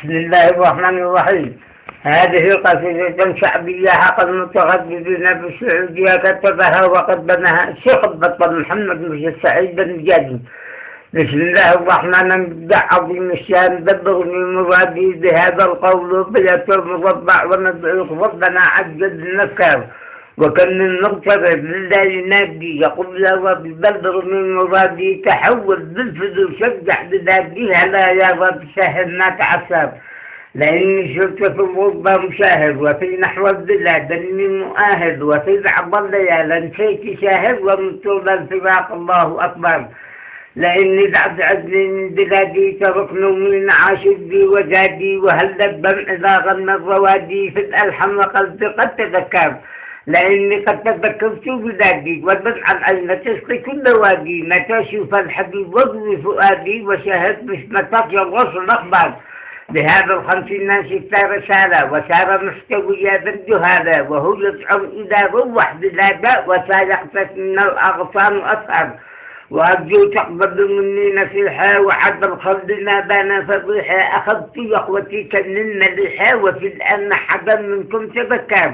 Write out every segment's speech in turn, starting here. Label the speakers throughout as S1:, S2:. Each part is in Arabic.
S1: بسم الله الرحمن الرحيم. هذه قصيدة شعبية حق المترددين بالسعودية كتبها وقدمها الشيخ البطل محمد بن سعيد النجادي. بسم الله الرحمن الرحيم. عظيم الشان دبرني مرادي بهذا القول بيت المربع وندعوك ربنا عجل النفكار وكان المغترب لله ينادي يقول يا رب بلغ من مرادي تحول بالفدو شجع بنادي هلا يا رب سهل ما تعسر لاني صرت في الغربه مشاهد وفي نحو البلاد اني مؤاهد وفي بعض الليالي نسيت شاهد ومن طول الفراق الله اكبر لاني بعد عزلي من بلادي ترك نومي عاشقي وجادي وهل الدمع اذا غنى الروادي في الالحم وقلبي قد تذكر لاني قد تذكرت بلادي ودمع العين تسقي كل وادي متى اشوف الحبيب وضوي فؤادي وشاهدت باسمتك يا الرسل الاخبار بهذا الخمسين شفت رسالة وسار مستويا بالجهالة وهو يزعم إذا روح بلاده وسيقتت من الأغصان أثر وأرجو تقبل مني نصيحة وعد الخلد ما بان فضيحة أخذت يا أخوتي كمن مليحة وفي الآن حدا منكم تذكر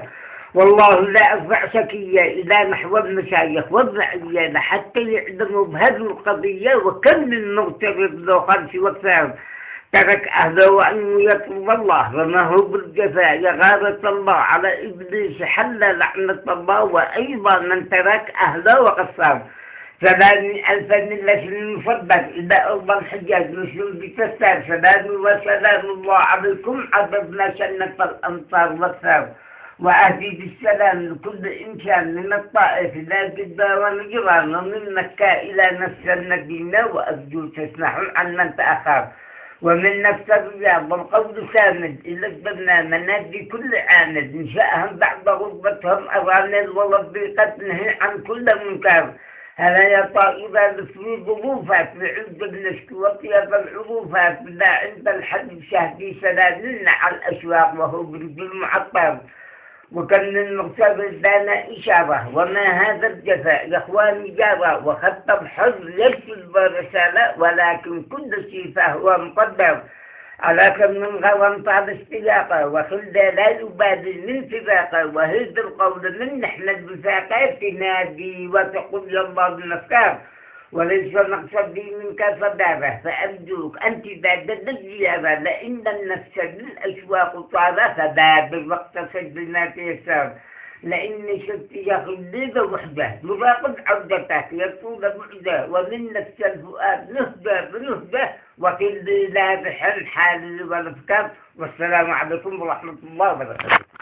S1: والله لا أرفع شكية إلى نحو المشايخ والرعية حتى يعلموا بهذه القضية وكم من مغترب ذو خلف وكثار ترك أهله وأنه يطلب الله وما هو بالجفاء يغارة الله على إبليس حل لعنة الله وأيضا من ترك أهله وقصر 80,000 من لسن المفضل إلى أرض الحجاز مسلم بتستار سلام الله عليكم عددنا سنة الأمطار والثار وأهدي بالسلام لكل إنسان من الطائف إلى جدة ونجران ومن مكة إلى نفس المدينة وأرجو تسمحوا عن من تأخر ومن نفس الرياض والقول سامد إلى البناء منادي كل عاند إنشاءهم بعد غربتهم أرانل وربي قد نهي عن كل منكر هلا يا طائبة لفري ظروفات لعد بنشك وطيب العروفات بلا عند الحد شهدي سلالنا على الأسواق وهو بالمعطر وكان المغترب دانا إشارة وما هذا الجفاء يا إخواني جارة وخط الحر يكتب رسالة ولكن كل شيء فهو مقدر على كم من غرام طال استياقه وخلد لا يبادل من فراقه وهذا القول من نحن البفاقة تنادي وتقول يا الله بالأفكار وليس مقصدي منك صدارة فأرجوك أنت بعد الزيارة لأن النفس للأشواق طارة فباب الوقت سجلنا تيسر لأني شفت يا خليل وحدة مراقب عودتك يطول بعده ومن نفس الفؤاد نهدى بنهدى وفي الليل بحل حالي والأفكار والسلام عليكم ورحمة الله وبركاته.